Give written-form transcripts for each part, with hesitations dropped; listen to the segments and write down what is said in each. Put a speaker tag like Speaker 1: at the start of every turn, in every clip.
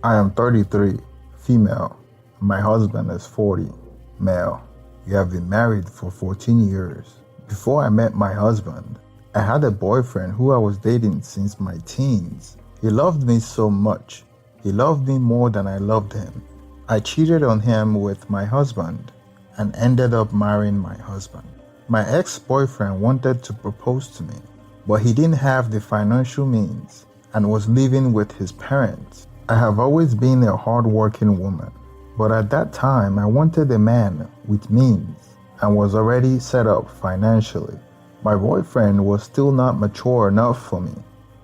Speaker 1: I am 33, female. My husband is 40, male. We have been married for 14 years. Before I met my husband, I had a boyfriend who I was dating since my teens. He loved me so much. He loved me more than I loved him. I cheated on him with my husband and ended up marrying my husband. My ex-boyfriend wanted to propose to me, but he didn't have the financial means and was living with his parents. I have always been a hard-working woman, but at that time I wanted a man with means and was already set up financially. My boyfriend was still not mature enough for me.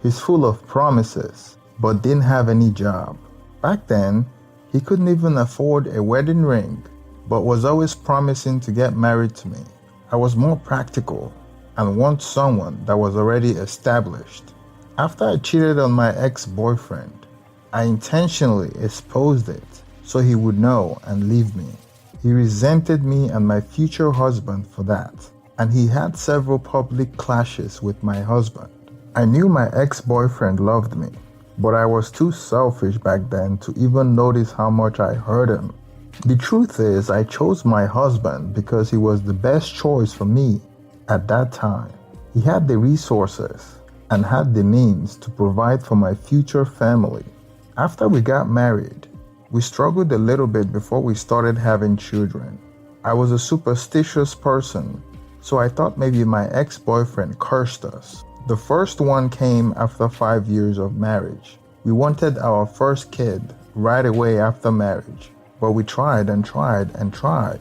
Speaker 1: He's full of promises, but didn't have any job. Back then, he couldn't even afford a wedding ring, but was always promising to get married to me. I was more practical and want someone that was already established. After I cheated on my ex-boyfriend, I intentionally exposed it so he would know and leave me. He resented me and my future husband for that, and he had several public clashes with my husband. I knew my ex-boyfriend loved me, but I was too selfish back then to even notice how much I hurt him. The truth is, I chose my husband because he was the best choice for me at that time. He had the resources and had the means to provide for my future family. After we got married, we struggled a little bit before we started having children. I was a superstitious person, so I thought maybe my ex-boyfriend cursed us. The first one came after 5 years of marriage. We wanted our first kid right away after marriage, but we tried and tried and tried.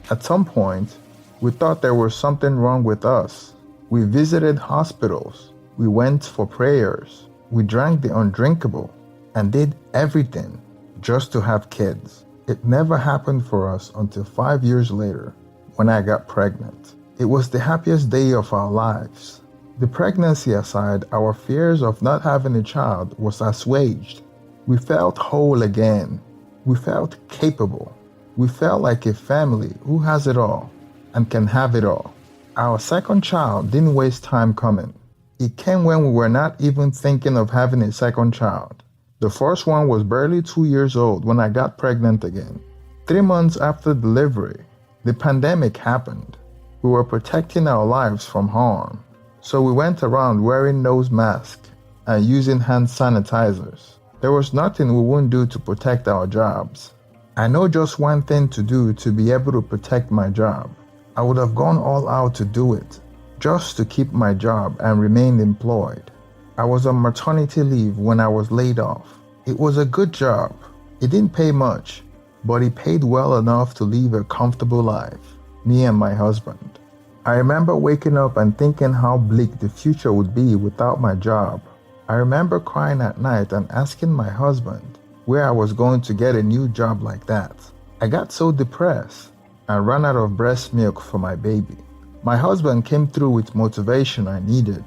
Speaker 1: At some point, we thought there was something wrong with us. We visited hospitals, we went for prayers, we drank the undrinkable, and did everything just to have kids. It never happened for us until 5 years later when I got pregnant. It was the happiest day of our lives. The pregnancy aside, our fears of not having a child was assuaged. We felt whole again. We felt capable. We felt like a family who has it all and can have it all. Our second child didn't waste time coming. It came when we were not even thinking of having a second child. The first one was barely 2 years old when I got pregnant again. 3 months after delivery, the pandemic happened. We were protecting our lives from harm, so we went around wearing nose masks and using hand sanitizers. There was nothing we wouldn't do to protect our jobs. I know just one thing to do to be able to protect my job. I would have gone all out to do it, just to keep my job and remain employed. I was on maternity leave when I was laid off. It was a good job. It didn't pay much, but it paid well enough to live a comfortable life, me and my husband. I remember waking up and thinking how bleak the future would be without my job. I remember crying at night and asking my husband where I was going to get a new job like that. I got so depressed and ran out of breast milk for my baby. My husband came through with motivation I needed.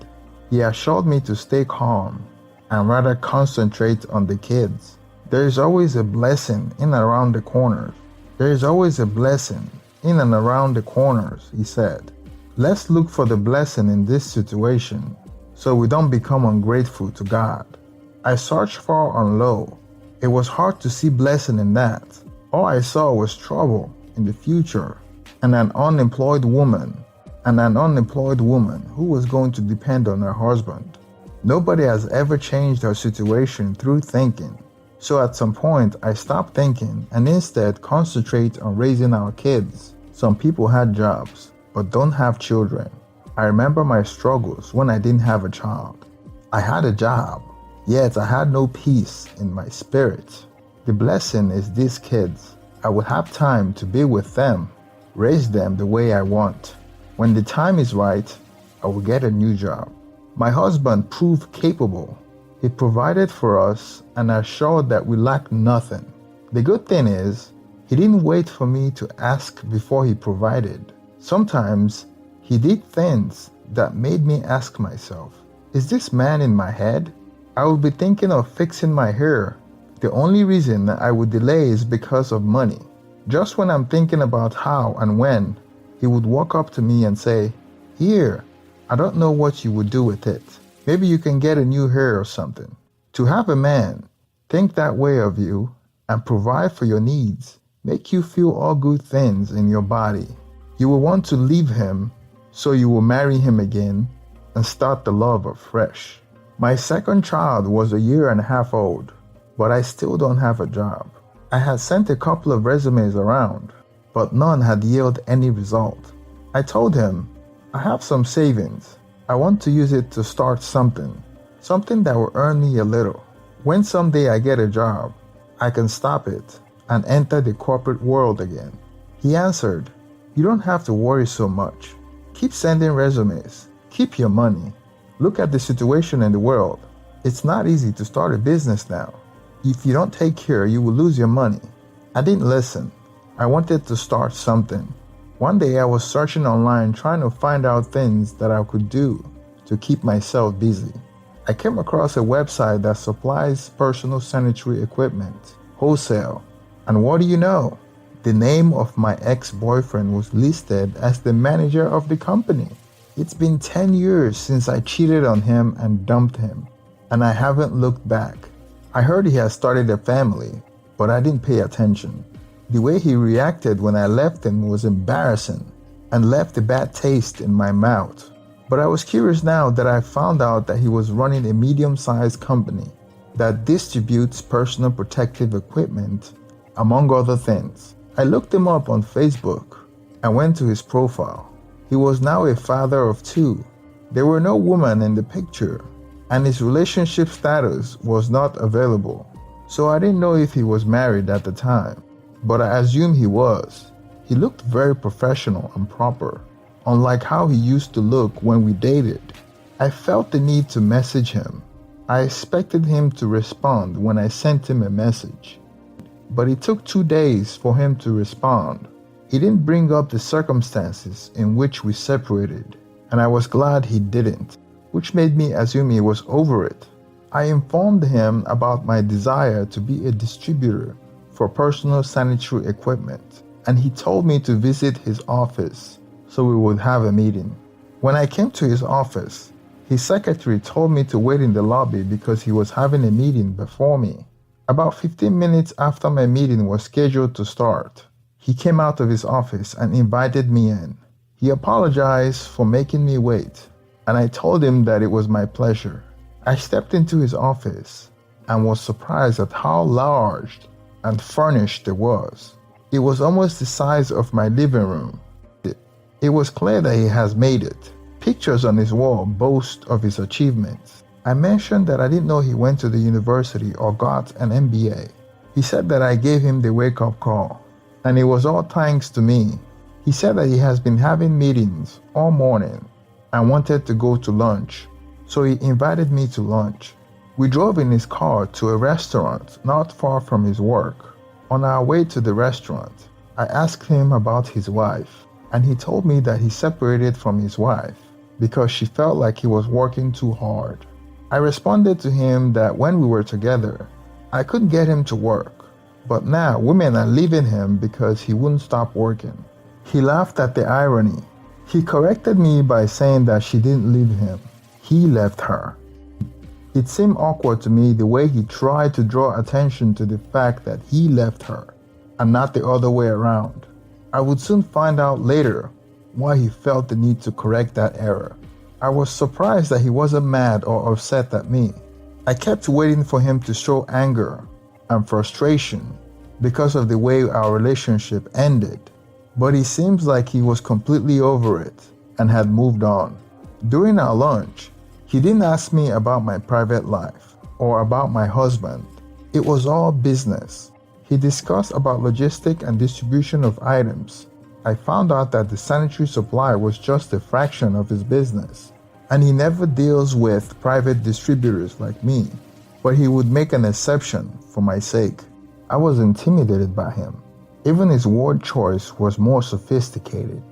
Speaker 1: He assured me to stay calm and rather concentrate on the kids. There is always a blessing in and around the corners. There is always a blessing in and around the corners, he said. Let's look for the blessing in this situation so we don't become ungrateful to God. I searched far and low. It was hard to see blessing in that. All I saw was trouble in the future and an unemployed woman who was going to depend on her husband. Nobody has ever changed her situation through thinking. So at some point, I stopped thinking and instead concentrate on raising our kids. Some people had jobs, but don't have children. I remember my struggles when I didn't have a child. I had a job, yet I had no peace in my spirit. The blessing is these kids. I would have time to be with them, raise them the way I want. When the time is right, I will get a new job. My husband proved capable. He provided for us and assured that we lacked nothing. The good thing is, he didn't wait for me to ask before he provided. Sometimes, he did things that made me ask myself, is this man in my head? I would be thinking of fixing my hair. The only reason I would delay is because of money. Just when I'm thinking about how and when, he would walk up to me and say, "Here, I don't know what you would do with it. Maybe you can get a new hair or something." To have a man think that way of you, and provide for your needs, make you feel all good things in your body. You will want to leave him, so you will marry him again and start the love afresh. My second child was a year and a half old, but I still don't have a job. I had sent a couple of resumes around, but none had yielded any result. I told him, I have some savings. I want to use it to start something that will earn me a little. When someday I get a job, I can stop it and enter the corporate world again. He answered, you don't have to worry so much. Keep sending resumes. Keep your money. Look at the situation in the world. It's not easy to start a business now. If you don't take care, you will lose your money. I didn't listen. I wanted to start something. One day I was searching online trying to find out things that I could do to keep myself busy. I came across a website that supplies personal sanitary equipment, wholesale. And what do you know? The name of my ex-boyfriend was listed as the manager of the company. It's been 10 years since I cheated on him and dumped him, and I haven't looked back. I heard he has started a family, but I didn't pay attention. The way he reacted when I left him was embarrassing and left a bad taste in my mouth. But I was curious now that I found out that he was running a medium-sized company that distributes personal protective equipment, among other things. I looked him up on Facebook and went to his profile. He was now a father of 2. There were no women in the picture, and his relationship status was not available. So I didn't know if he was married at the time, but I assumed he was. He looked very professional and proper, unlike how he used to look when we dated. I felt the need to message him. I expected him to respond when I sent him a message, but it took 2 days for him to respond. He didn't bring up the circumstances in which we separated, and I was glad he didn't, which made me assume he was over it. I informed him about my desire to be a distributor for personal sanitary equipment, and he told me to visit his office so we would have a meeting. When I came to his office, his secretary told me to wait in the lobby because he was having a meeting before me. About 15 minutes after my meeting was scheduled to start, he came out of his office and invited me in. He apologized for making me wait, and I told him that it was my pleasure. I stepped into his office and was surprised at how large and furnished it was. It was almost the size of my living room. It was clear that he has made it. Pictures on his wall boast of his achievements. I mentioned that I didn't know he went to the university or got an MBA. He said that I gave him the wake-up call, and it was all thanks to me. He said that he has been having meetings all morning and wanted to go to lunch, so he invited me to lunch. We drove in his car to a restaurant not far from his work. On our way to the restaurant, I asked him about his wife, and he told me that he separated from his wife because she felt like he was working too hard. I responded to him that when we were together, I couldn't get him to work, but now women are leaving him because he wouldn't stop working. He laughed at the irony. He corrected me by saying that she didn't leave him. He left her. It seemed awkward to me the way he tried to draw attention to the fact that he left her and not the other way around. I would soon find out later why he felt the need to correct that error. I was surprised that he wasn't mad or upset at me. I kept waiting for him to show anger and frustration because of the way our relationship ended, but it seems like he was completely over it and had moved on. During our lunch, he didn't ask me about my private life or about my husband. It was all business. He discussed about logistic and distribution of items. I found out that the sanitary supply was just a fraction of his business, and he never deals with private distributors like me, but he would make an exception for my sake. I was intimidated by him. Even his word choice was more sophisticated.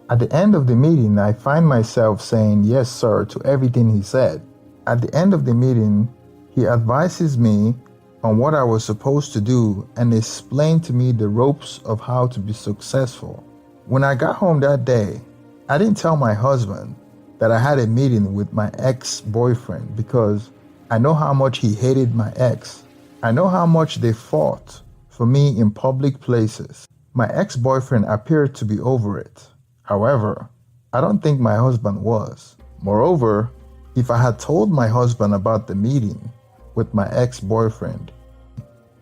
Speaker 1: At the end of the meeting, I find myself saying yes, sir, to everything he said. At the end of the meeting, he advises me on what I was supposed to do and explained to me the ropes of how to be successful. When I got home that day, I didn't tell my husband that I had a meeting with my ex-boyfriend because I know how much he hated my ex. I know how much they fought for me in public places. My ex-boyfriend appeared to be over it. However, I don't think my husband was. Moreover, if I had told my husband about the meeting with my ex-boyfriend,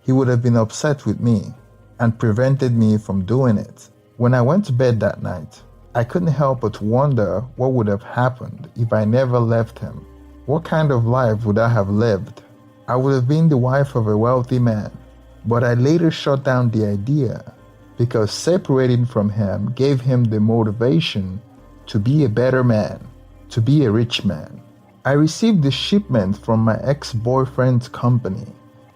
Speaker 1: he would have been upset with me and prevented me from doing it. When I went to bed that night, I couldn't help but wonder what would have happened if I never left him. What kind of life would I have lived? I would have been the wife of a wealthy man, but I later shut down the idea because separating from him gave him the motivation to be a better man, to be a rich man. I received the shipment from my ex-boyfriend's company.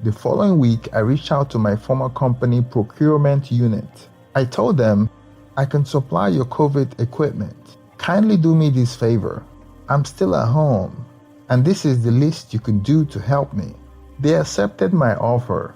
Speaker 1: The following week, I reached out to my former company procurement unit. I told them, I can supply your COVID equipment. Kindly do me this favor. I'm still at home, and this is the least you can do to help me. They accepted my offer,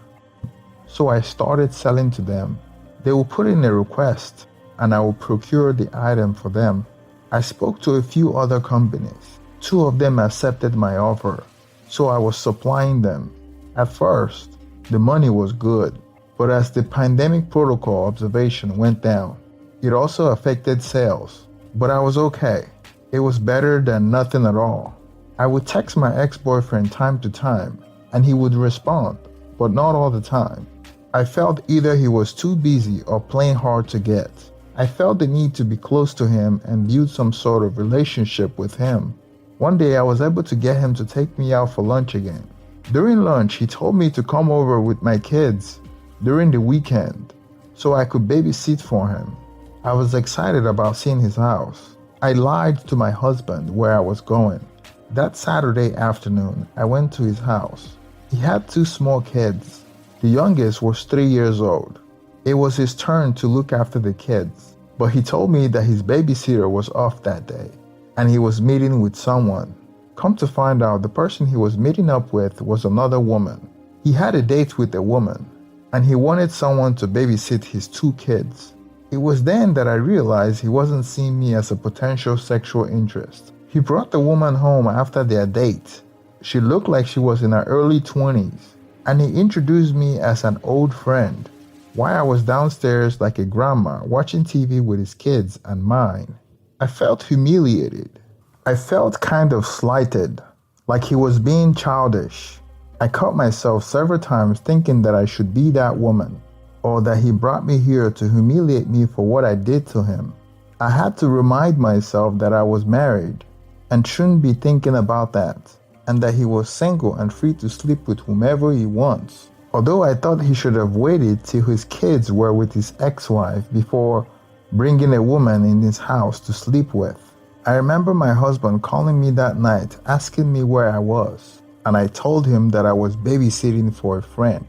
Speaker 1: so I started selling to them. They will put in a request, and I will procure the item for them. I spoke to a few other companies. 2 of them accepted my offer, so I was supplying them. At first, the money was good, but as the pandemic protocol observation went down, it also affected sales. But I was okay. It was better than nothing at all. I would text my ex-boyfriend time to time, and he would respond, but not all the time. I felt either he was too busy or playing hard to get. I felt the need to be close to him and build some sort of relationship with him. One day I was able to get him to take me out for lunch again. During lunch, he told me to come over with my kids during the weekend so I could babysit for him. I was excited about seeing his house. I lied to my husband where I was going. That Saturday afternoon, I went to his house. He had 2 small kids. The youngest was 3 years old. It was his turn to look after the kids, but he told me that his babysitter was off that day, and he was meeting with someone. Come to find out, the person he was meeting up with was another woman. He had a date with a woman, and he wanted someone to babysit his 2 kids. It was then that I realized he wasn't seeing me as a potential sexual interest. He brought the woman home after their date. She looked like she was in her early 20s, and he introduced me as an old friend while I was downstairs like a grandma watching TV with his kids and mine. I felt humiliated. I felt kind of slighted, like he was being childish. I caught myself several times thinking that I should be that woman, or that he brought me here to humiliate me for what I did to him. I had to remind myself that I was married and shouldn't be thinking about that, and that he was single and free to sleep with whomever he wants. Although I thought he should have waited till his kids were with his ex-wife before bringing a woman in his house to sleep with. I remember my husband calling me that night asking me where I was, and I told him that I was babysitting for a friend.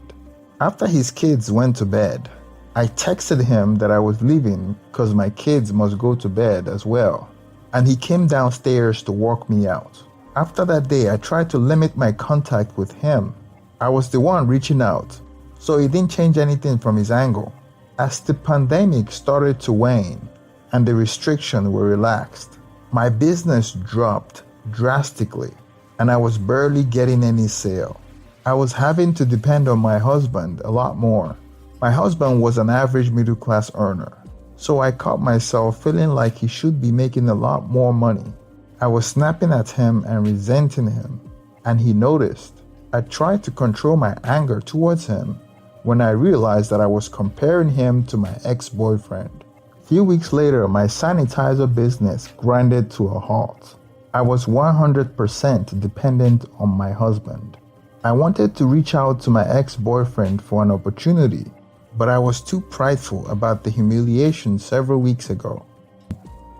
Speaker 1: After his kids went to bed, I texted him that I was leaving because my kids must go to bed as well, and he came downstairs to walk me out. After that day, I tried to limit my contact with him. I was the one reaching out, so it didn't change anything from his angle. As the pandemic started to wane and the restrictions were relaxed, my business dropped drastically, and I was barely getting any sale. I was having to depend on my husband a lot more. My husband was an average middle-class earner, so I caught myself feeling like he should be making a lot more money. I was snapping at him and resenting him, and he noticed. I tried to control my anger towards him when I realized that I was comparing him to my ex-boyfriend. A few weeks later, my sanitizer business grinded to a halt. I was 100% dependent on my husband. I wanted to reach out to my ex-boyfriend for an opportunity, but I was too prideful about the humiliation several weeks ago.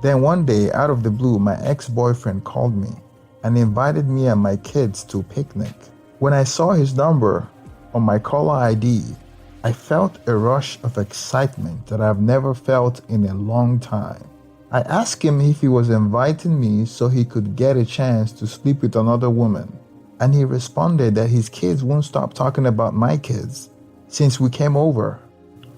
Speaker 1: Then one day, out of the blue, my ex-boyfriend called me and invited me and my kids to a picnic. When I saw his number on my caller ID, I felt a rush of excitement that I've never felt in a long time. I asked him if he was inviting me so he could get a chance to sleep with another woman, and he responded that his kids won't stop talking about my kids since we came over.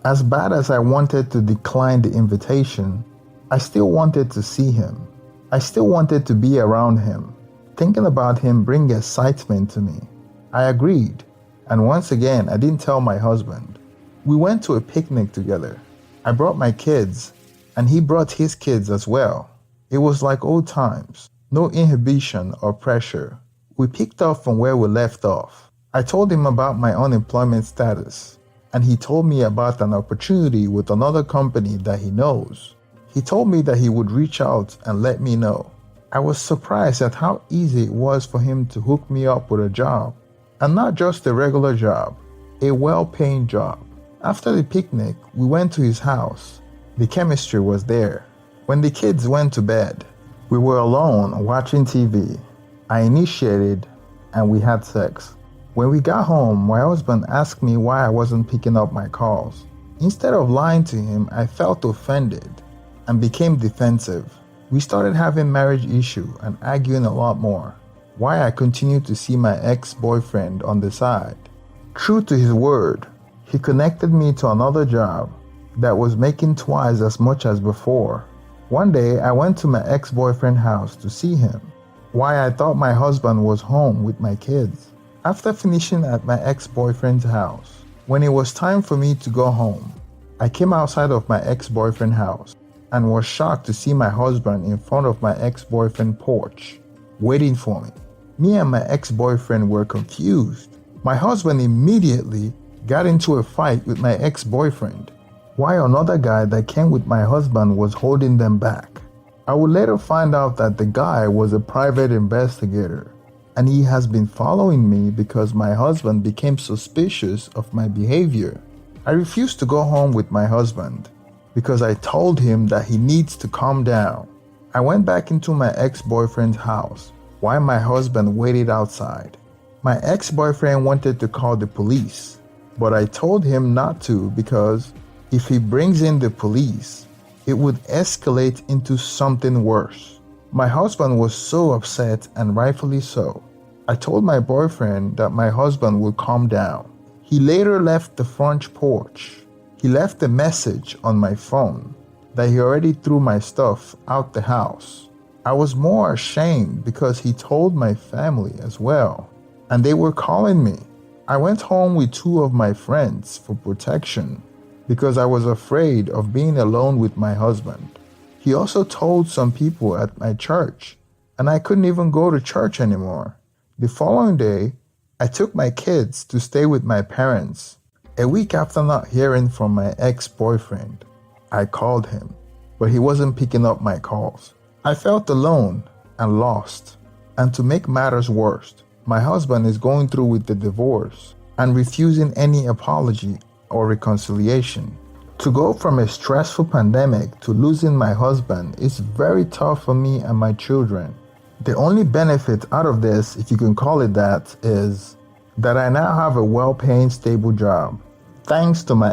Speaker 1: As bad as I wanted to decline the invitation, I still wanted to see him. I still wanted to be around him. Thinking about him bring excitement to me. I agreed, And once again, I didn't tell my husband. We went to a picnic together. I brought my kids, and he brought his kids as well. It was like old times. No inhibition or pressure. We picked up from where we left off. I told him about my unemployment status, and he told me about an opportunity with another company that he knows. He told me that he would reach out and let me know. I was surprised at how easy it was for him to hook me up with a job, and not just a regular job, a well-paying job. After the picnic, we went to his house. The chemistry was there. When the kids went to bed, we were alone watching TV. I initiated, and we had sex. When we got home, my husband asked me why I wasn't picking up my calls. Instead of lying to him, I felt offended and became defensive. We started having marriage issues and arguing a lot more. Why I continued to see my ex-boyfriend on the side. True to his word, he connected me to another job that was making twice as much as before. One day, I went to my ex-boyfriend's house to see him. Why I thought my husband was home with my kids. After finishing at my ex-boyfriend's house, when it was time for me to go home, I came outside of my ex-boyfriend's house and was shocked to see my husband in front of my ex-boyfriend's porch, waiting for me. Me and my ex-boyfriend were confused. My husband immediately got into a fight with my ex-boyfriend, while another guy that came with my husband was holding them back. I would later find out that the guy was a private investigator, and he has been following me because my husband became suspicious of my behavior. I refused to go home with my husband because I told him that he needs to calm down. I went back into my ex-boyfriend's house while my husband waited outside. My ex-boyfriend wanted to call the police, but I told him not to because if he brings in the police, it would escalate into something worse. My husband was so upset, and rightfully so. I told my boyfriend that my husband would calm down. He later left the front porch. He left a message on my phone that he already threw my stuff out the house. I was more ashamed because he told my family as well, and they were calling me. I went home with two of my friends for protection because I was afraid of being alone with my husband. He also told some people at my church, and I couldn't even go to church anymore. The following day, I took my kids to stay with my parents. A week after not hearing from my ex-boyfriend, I called him, but he wasn't picking up my calls. I felt alone and lost. And to make matters worse, my husband is going through with the divorce and refusing any apology or reconciliation. To go from a stressful pandemic to losing my husband is very tough for me and my children. The only benefit out of this, if you can call it that, is that I now have a well-paying, stable job. Thanks to my